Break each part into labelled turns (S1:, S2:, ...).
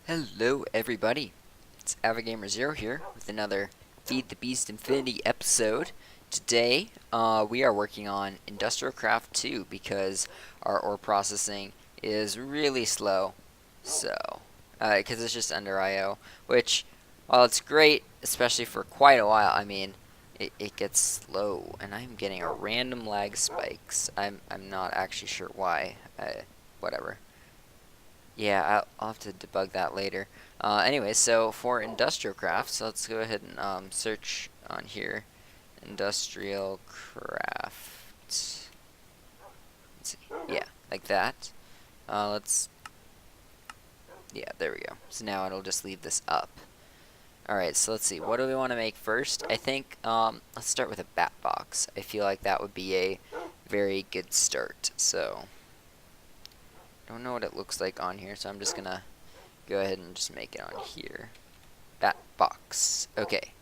S1: Hello everybody, it's Avidgamer0 here with another Feed the Beast Infinity episode. Today we are working on Industrial Craft 2 because our ore processing is really slow. So, because it's just under IO, which, while it's great, especially for quite a while, I mean, it gets slow, and I'm getting a random lag spikes. I'm not actually sure why. Whatever. Yeah, I'll have to debug that later. Anyway, so for industrial crafts, let's go ahead and search on here. Industrial craft. Let's see. Yeah, like that. Yeah, there we go. So now it'll just leave this up. Alright, so let's see. What do we want to make first? I think, let's start with a bat box. I feel like that would be a very good start. So, don't know what it looks like on here, so I'm just gonna go ahead and just make it on here. Bat box. Okay.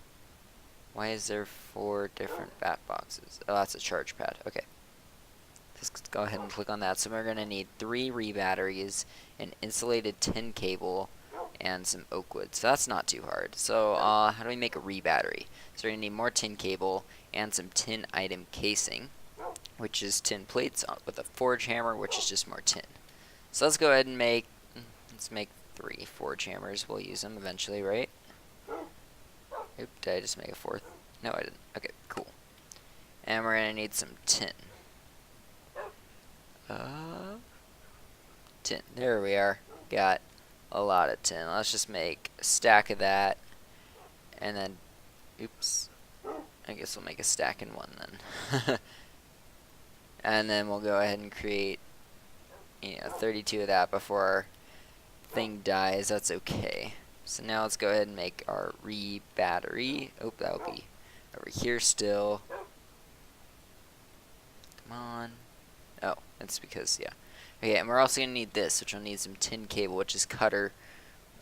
S1: Why is there 4 different bat boxes? Oh, that's a charge pad. Okay. Just go ahead and click on that. So we're gonna need 3 re-batteries, an insulated tin cable, and some oak wood. So that's not too hard. So how do we make a re-battery? So we're gonna need more tin cable and some tin item casing, which is tin plates with a forge hammer, which is just more tin. So let's go ahead and make 3 forge hammers. We'll use them eventually, right? Oop, did I just make a 4th? No, I didn't. Okay, cool. And we're gonna need some tin. Tin. There we are. Got a lot of tin. Let's just make a stack of that. And then, oops. I guess we'll make a stack in one then. And then we'll go ahead and create 32 of that before our thing dies. That's okay. So now let's go ahead and make our re-battery. Oh, that'll be over here still. Come on. Oh, that's because, yeah. Okay, and we're also going to need this, which will need some tin cable, which is cutter.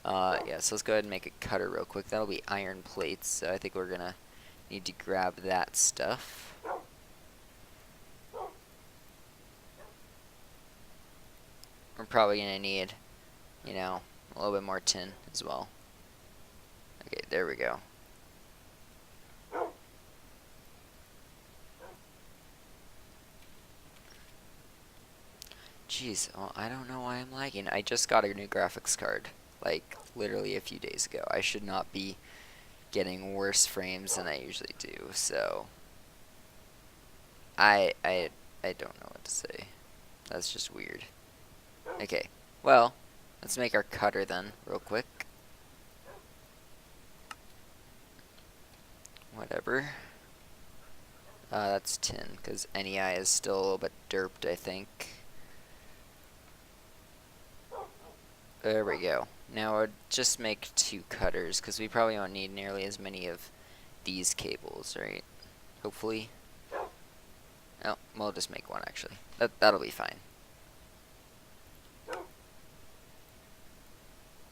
S1: Yeah, so let's go ahead and make a cutter real quick. That'll be iron plates, so I think we're going to need to grab that stuff. We're probably going to need, a little bit more tin as well. Okay, there we go. Jeez, well, I don't know why I'm lagging. I just got a new graphics card, like, literally a few days ago. I should not be getting worse frames than I usually do, so I don't know what to say. That's just weird. Okay, well, let's make our cutter then, real quick. Whatever. That's tin, because NEI is still a little bit derped, I think. There we go. Now we'll just make 2 cutters, because we probably won't need nearly as many of these cables, right? Hopefully. Oh, we'll just make 1, actually. That'll be fine.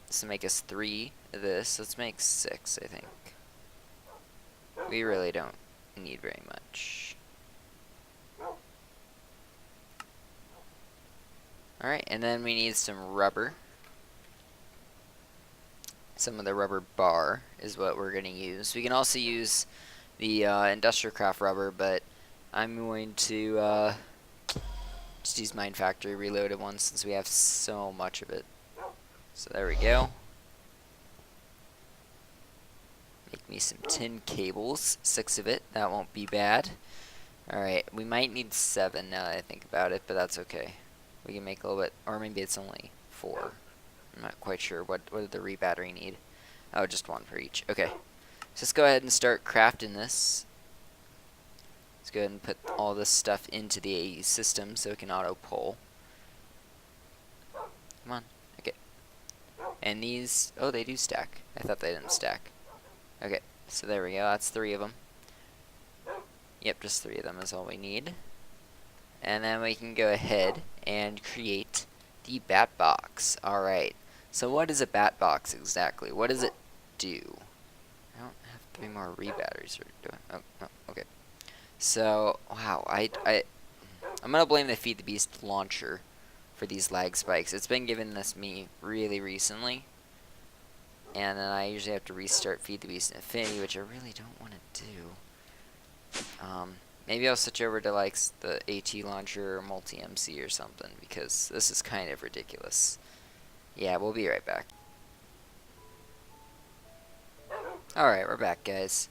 S1: So make us 3 of this. Let's make 6, I think. We really don't need very much. Alright, and then we need some rubber. Some of the rubber bar is what we're going to use. We can also use the industrial craft rubber, but I'm going to just use Mine Factory reloaded one since we have so much of it. So there we go. Make me some tin cables, 6 of it. That won't be bad. Alright, we might need 7 now that I think about it, but that's okay. We can make a little bit, or maybe it's only 4. I'm not quite sure. What did the re-battery need? Oh, just 1 for each. Okay. So let's go ahead and start crafting this. Let's go ahead and put all this stuff into the system so it can auto-pull. Come on. Okay. And these, oh, they do stack. I thought they didn't stack. Okay, so there we go. That's 3 of them. Yep, just 3 of them is all we need. And then we can go ahead and create the bat box. Alright, so what is a bat box exactly? What does it do? I don't have 3 more re-batteries. Oh, okay. So, wow, I'm going to blame the Feed the Beast launcher for these lag spikes. It's been given this me really recently. and then I usually have to restart FTB Infinity, which I really don't want to do. Maybe I'll switch over to like the AT launcher or multi-MC or something, because this is kind of ridiculous. Yeah, we'll be right back. Alright, we're back, guys.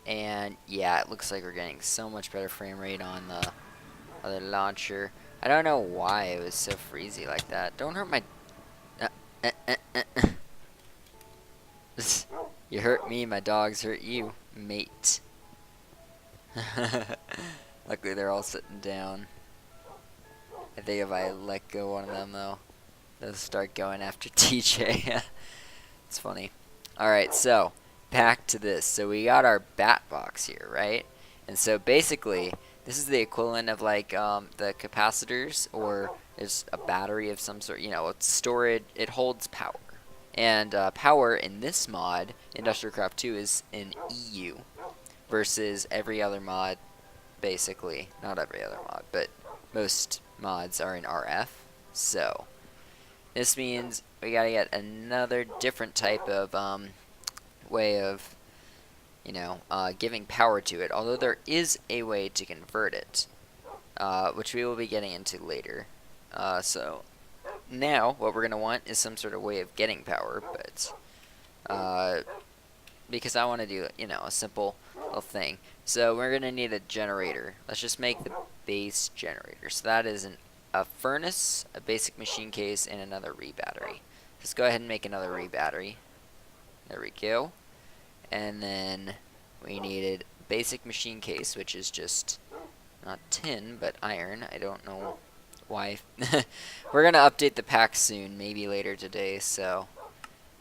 S1: And yeah, it looks like we're getting so much better frame rate on the other launcher. I don't know why it was so freezy like that. Don't hurt my... You hurt me, my dogs hurt you, mate. Luckily they're all sitting down. I think if I let go one of them though, they'll start going after TJ. It's funny. Alright, so back to this. So we got our bat box here, right? And so basically this is the equivalent of like the capacitors, or there's a battery of some sort. You know, it's storage. It holds power. And power in this mod, Industrial Craft 2, is in EU versus every other mod, basically. Not every other mod, but most mods are in RF. So this means we gotta get another different type of way of, you know, giving power to it. Although there is a way to convert it, which we will be getting into later. So now what we're gonna want is some sort of way of getting power, but because I want to do, you know, a simple little thing. So we're gonna need a generator. Let's just make the base generator. So that is a furnace, a basic machine case, and another re-battery. Let's go ahead and make another re-battery. There we go. And then we needed basic machine case, which is just not tin, but iron. I don't know why. We're going to update the pack soon, maybe later today, so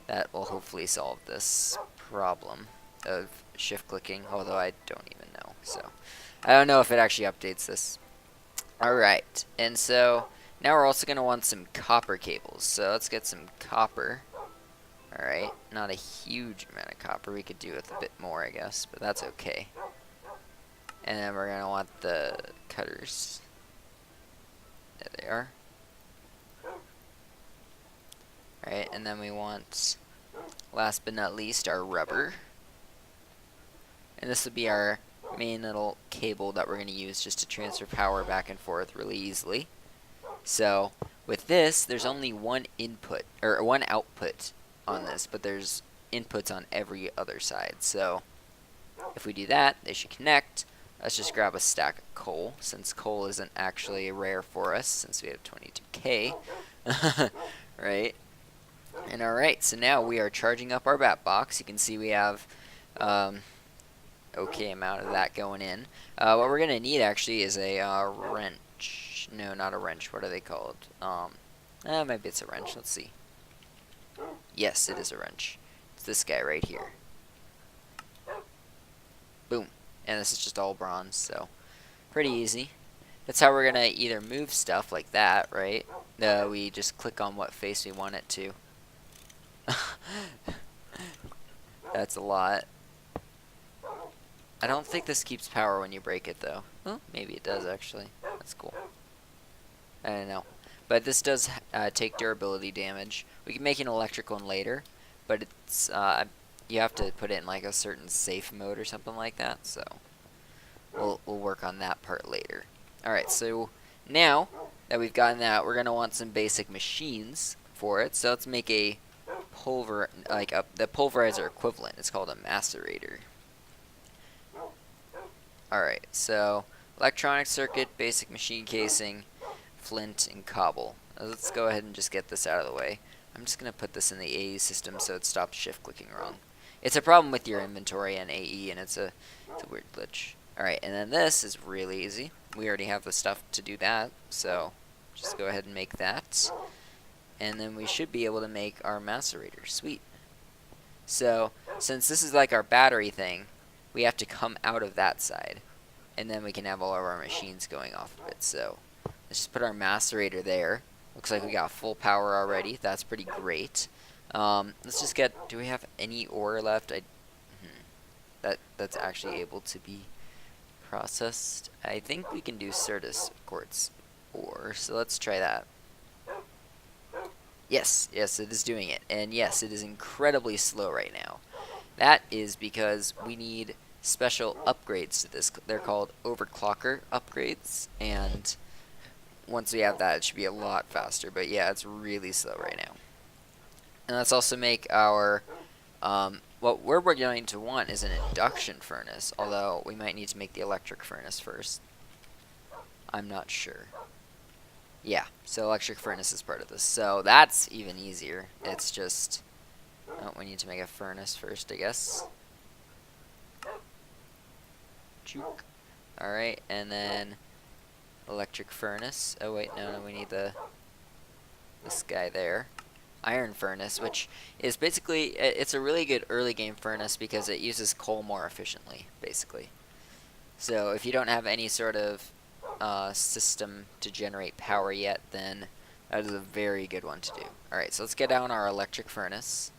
S1: that will hopefully solve this problem of shift clicking, although I don't even know. So I don't know if it actually updates this. Alright, and so now we're also going to want some copper cables. So let's get some copper. Alright, not a huge amount of copper. We could do with a bit more, I guess, but that's okay. And then we're going to want the cutters. There they are. Alright, and then we want, last but not least, our rubber. And this would be our main little cable that we're going to use just to transfer power back and forth really easily. So with this, there's only one input, or one output on this, but there's inputs on every other side. So if we do that, they should connect. Let's just grab a stack of coal, since coal isn't actually rare for us, since we have 22k. Right? And alright, so now we are charging up our bat box. You can see we have okay amount of that going in. What we're going to need actually is a wrench. No, not a wrench. What are they called? Maybe it's a wrench. Let's see. Yes, it is a wrench. It's this guy right here. Boom. And this is just all bronze, so pretty easy. That's how we're going to either move stuff like that, right? We just click on what face we want it to. That's a lot. I don't think this keeps power when you break it, though. Well, maybe it does, actually. That's cool. I don't know. But this does take durability damage. We can make an electric one later, but it's you have to put it in like a certain safe mode or something like that. So we'll work on that part later. All right. So now that we've gotten that, we're gonna want some basic machines for it. So let's make a the pulverizer equivalent. It's called a macerator. Alright, so electronic circuit, basic machine casing, flint, and cobble. Let's go ahead and just get this out of the way. I'm just going to put this in the AE system so it stops shift clicking wrong. It's a problem with your inventory and AE, and it's a weird glitch. Alright, and then this is really easy. We already have the stuff to do that, so just go ahead and make that. And then we should be able to make our macerator. Sweet. So, since this is like our battery thing, we have to come out of that side, and then we can have all of our machines going off of it. So let's just put our macerator there. Looks like we got full power already. That's pretty great. Let's just get, do we have any ore left? That's actually able to be processed. I think we can do Certus quartz ore, so let's try that. Yes, yes, it is doing it. And yes, it is incredibly slow right now. That is because we need special upgrades to this. They're called overclocker upgrades, and once we have that, it should be a lot faster. But yeah, it's really slow right now. And let's also make our, what we're going to want is an induction furnace, although we might need to make the electric furnace first. I'm not sure. Yeah, so electric furnace is part of this. So that's even easier. It's just, oh, we need to make a furnace first, I guess. Juke. Alright, and then electric furnace. Oh wait, no, we need this guy there. Iron furnace, which is basically, it's a really good early game furnace because it uses coal more efficiently, basically. So if you don't have any sort of system to generate power yet, then that is a very good one to do. Alright, so let's get down our electric furnace.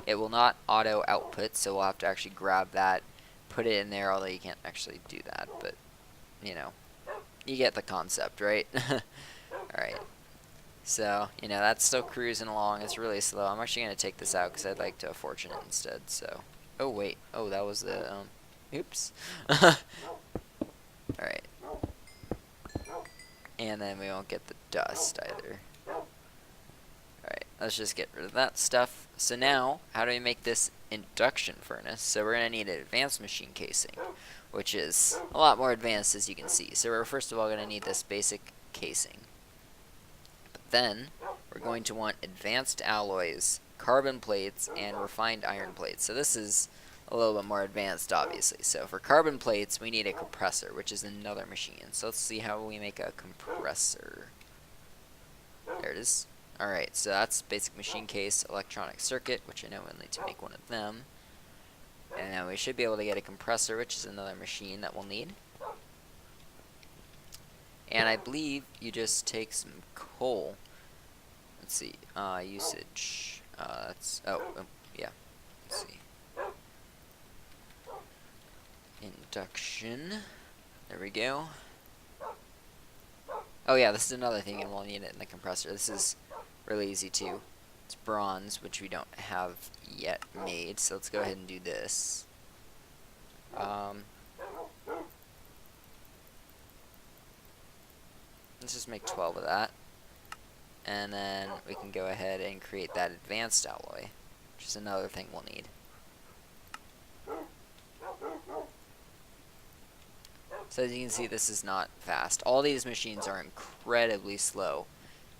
S1: It will not auto output, so we'll have to actually grab that, put it in there, although you can't actually do that, but, you know, you get the concept, right? Alright. So, you know, that's still cruising along. It's really slow. I'm actually going to take this out because I'd like to fortune it instead, so. Oh, wait. Oh, that was the, oops. Alright. And then we won't get the dust either. Alright, let's just get rid of that stuff. So now, how do we make this induction furnace? So we're going to need an advanced machine casing, which is a lot more advanced as you can see. So we're first of all going to need this basic casing. But then, we're going to want advanced alloys, carbon plates, and refined iron plates. So this is a little bit more advanced, obviously. So for carbon plates, we need a compressor, which is another machine. So let's see how we make a compressor. There it is. Alright, so that's basic machine case, electronic circuit, which I know we'll need to make one of them. And then we should be able to get a compressor, which is another machine that we'll need. And I believe you just take some coal. Let's see, usage. Yeah. Let's see. Induction. There we go. Oh yeah, this is another thing, and we'll need it in the compressor. This is really easy too. It's bronze, which we don't have yet made, so let's go ahead and do this. Let's just make 12 of that. And then we can go ahead and create that advanced alloy, which is another thing we'll need. So as you can see, this is not fast. All these machines are incredibly slow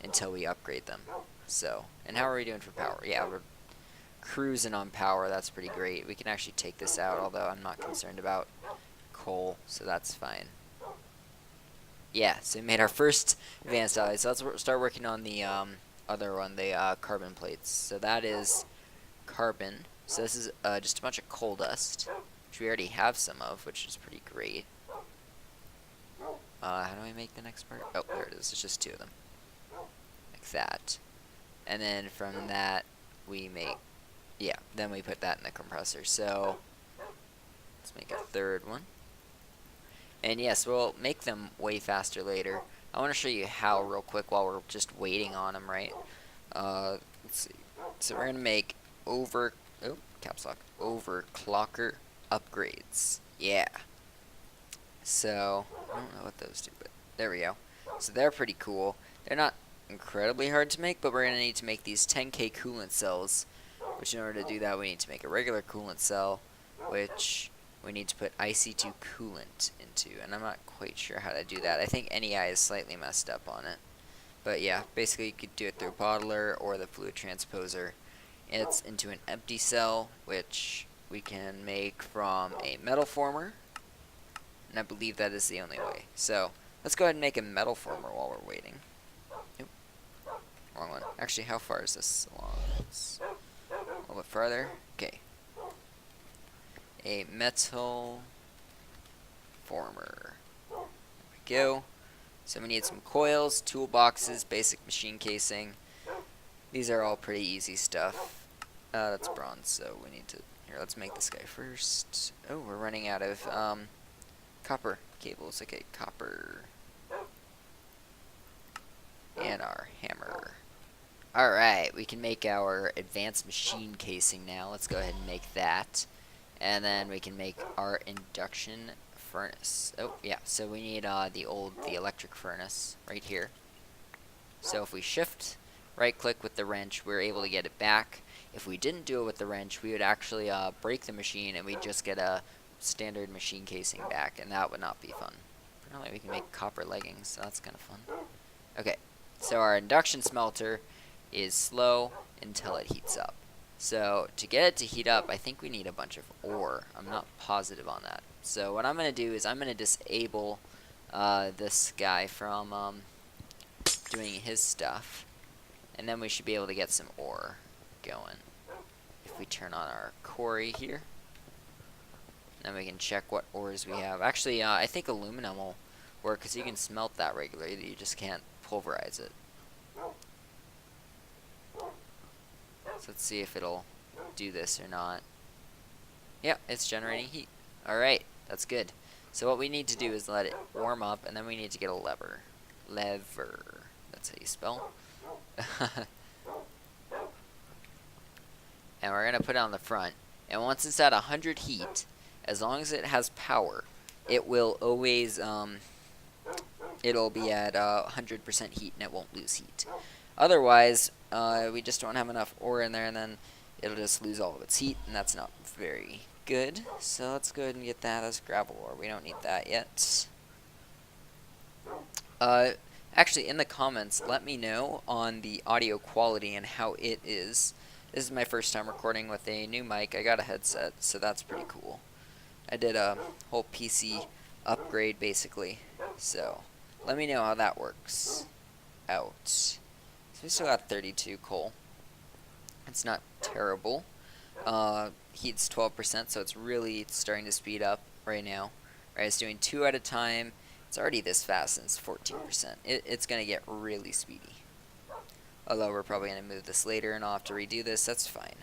S1: until we upgrade them. So, and how are we doing for power? Yeah, we're cruising on power. That's pretty great. We can actually take this out, although I'm not concerned about coal, so that's fine. Yeah, so we made our first advanced alloy. So let's start working on the other one, the carbon plates. So that is carbon. So this is just a bunch of coal dust, which we already have some of, which is pretty great. How do I make the next part? Oh, there it is. It's just 2 of them. Like that. And then from that, we make, yeah, then we put that in the compressor. So, let's make a third one. And yes, we'll make them way faster later. I want to show you how real quick while we're just waiting on them, right? Let's see. So we're going to make caps lock, overclocker upgrades. Yeah. So, I don't know what those do, but there we go. So they're pretty cool. They're not incredibly hard to make, but we're going to need to make these 10K coolant cells, which in order to do that, we need to make a regular coolant cell, which we need to put IC2 coolant into, and I'm not quite sure how to do that. I think NEI is slightly messed up on it. But yeah, basically you could do it through bottler or the fluid transposer. It's into an empty cell, which we can make from a metal former. And I believe that is the only way. So, let's go ahead and make a metal former while we're waiting. Oop. Wrong one. Actually, how far is this along? It's a little bit farther. Okay. A metal former. There we go. So we need some coils, toolboxes, basic machine casing. These are all pretty easy stuff. That's bronze, so we need to... Here, let's make this guy first. Oh, we're running out of... copper cables. Okay, copper. And our hammer. Alright, we can make our advanced machine casing now. Let's go ahead and make that. And then we can make our induction furnace. Oh, yeah, so we need the electric furnace right here. So if we shift right click with the wrench, we're able to get it back. If we didn't do it with the wrench, we would actually break the machine and we'd just get a standard machine casing back, and that would not be fun. Apparently we can make copper leggings, so that's kind of fun. Okay, so our induction smelter is slow until it heats up. So to get it to heat up, I think we need a bunch of ore. I'm not positive on that. So what I'm going to do is I'm going to disable this guy from doing his stuff, and then we should be able to get some ore going. If we turn on our quarry here, then we can check what ores we have. Actually, I think aluminum will work because you can smelt that regularly. You just can't pulverize it. So let's see if it'll do this or not. Yeah, it's generating heat. Alright, that's good. So what we need to do is let it warm up, and then we need to get a lever. Lever. That's how you spell. And we're going to put it on the front. And once it's at 100 heat, as long as it has power, it will always, it'll be at 100% heat and it won't lose heat. Otherwise, we just don't have enough ore in there, and then it'll just lose all of its heat, and that's not very good. So let's go ahead and get that as gravel ore. We don't need that yet. Actually, in the comments, let me know on the audio quality and how it is. This is my first time recording with a new mic. I got a headset, so that's pretty cool. I did a whole PC upgrade, basically. So let me know how that works out. So we still got 32 coal. It's not terrible. Heat's 12%, so it's really starting to speed up right now. Right, it's doing 2 at a time. It's already this fast, and it's 14%. It's going to get really speedy. Although we're probably going to move this later, and I'll have to redo this. That's fine.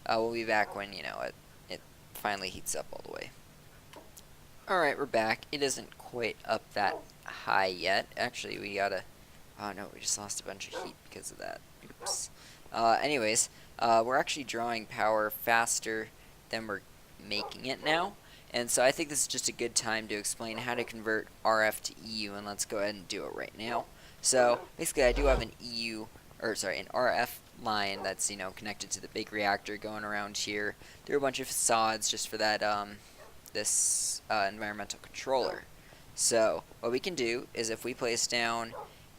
S1: We'll be back when, you know, it finally heats up all the way. Alright, we're back. It isn't quite up that high yet. Actually, we gotta... Oh no, we just lost a bunch of heat because of that. Oops. Anyways, we're actually drawing power faster than we're making it now. And so I think this is just a good time to explain how to convert RF to EU, and let's go ahead and do it right now. So basically, I do have an an RF line that's, you know, connected to the big reactor going around here. There are a bunch of facades just for that this environmental controller. So what we can do is if we place down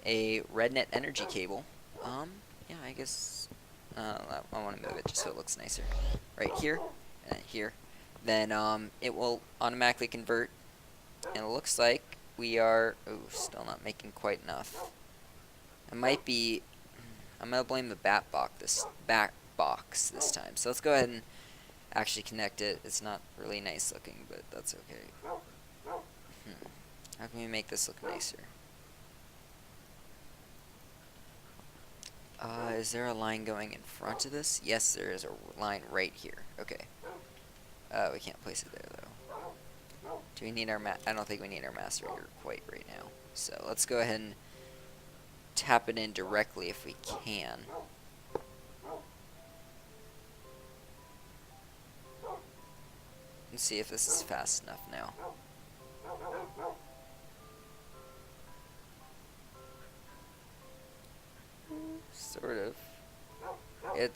S1: a RedNet energy cable, yeah, I guess I want to move it just so it looks nicer. Right here and here. Then it will automatically convert, and it looks like we are still not making quite enough. It might be, I'm gonna blame the back box this time. So let's go ahead and actually connect it. It's not really nice looking, but that's okay. How can we make this look nicer? Is there a line going in front of this? Yes, there is a line right here. Okay. We can't place it there, though. Do we need our I don't think we need our mass reader quite right now. So let's go ahead and tap it in directly if we can. Let's see if this is fast enough now. Sort of.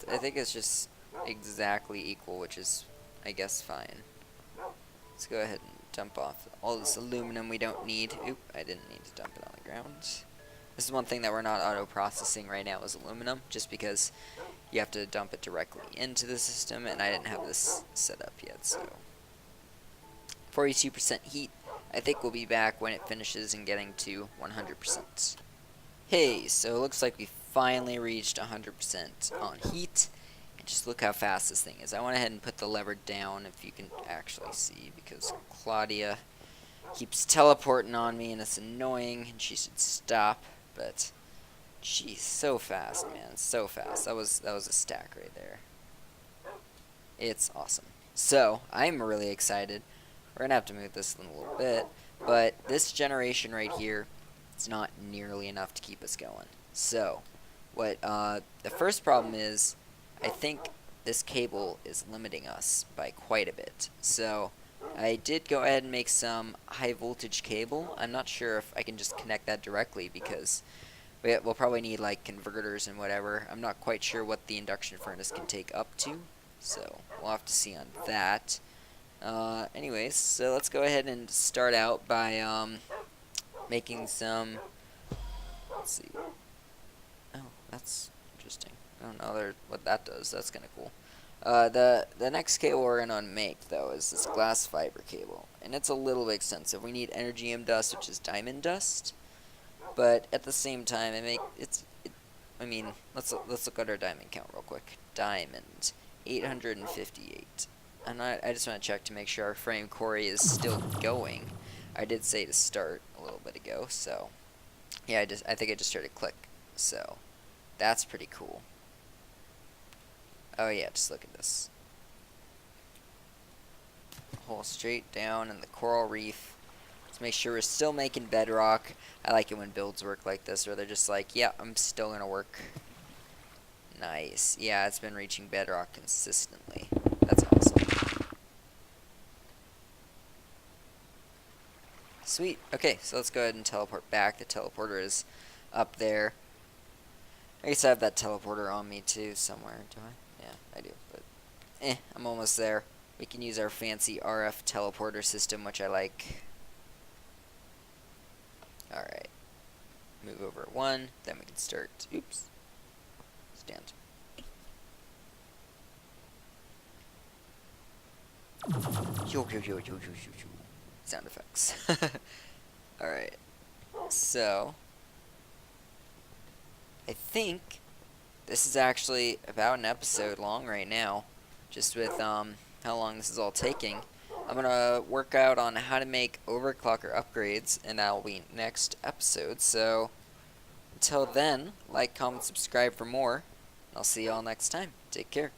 S1: I think it's just exactly equal, which is, I guess, fine. Let's go ahead and dump off all this aluminum we don't need. Oop, I didn't need to dump it on the ground. This is one thing that we're not auto-processing right now is aluminum, just because you have to dump it directly into the system, and I didn't have this set up yet, so. 42% heat. I think we'll be back when it finishes and getting to 100%. Hey, so it looks like we finally reached 100% on heat. And just look how fast this thing is. I went ahead and put the lever down, if you can actually see, because Claudia keeps teleporting on me and it's annoying, and she should stop. But she's so fast, man, so fast. That was a stack right there. It's awesome. So I'm really excited. We're gonna have to move this in a little bit, but this generation right here, it's not nearly enough to keep us going. So What the first problem is, I think this cable is limiting us by quite a bit. So I did go ahead and make some high voltage cable. I'm not sure if I can just connect that directly because we'll probably need like converters and whatever. I'm not quite sure what the induction furnace can take up to, so we'll have to see on that. Anyways, so let's go ahead and start out by making some. Let's see. Oh, that's interesting. I don't know what that does. That's kind of cool. The next cable we're gonna make though is this glass fiber cable, and it's a little bit expensive. We need energy dust, which is diamond dust, but at the same time, I mean, let's look at our diamond count real quick. Diamond, 858. And I just want to check to make sure our frame quarry is still going. I did say to start a little bit ago, so yeah, I think I just heard a click. So that's pretty cool. Oh yeah, just look at this. Hole straight down in the coral reef. Let's make sure we're still making bedrock. I like it when builds work like this, where they're just like, yeah, I'm still gonna work. Nice. Yeah, it's been reaching bedrock consistently. That's awesome. Sweet. Okay, so let's go ahead and teleport back. The teleporter is up there. I guess I have that teleporter on me too somewhere, do I? Yeah, I do, but I'm almost there. We can use our fancy RF teleporter system, which I like. Alright. Move over 1, then we can start. Oops. Stand. Sound effects. Alright. So, I think this is actually about an episode long right now, just with how long this is all taking. I'm going to work out on how to make overclocker upgrades, and that will be next episode. So, until then, like, comment, subscribe for more, and I'll see you all next time. Take care.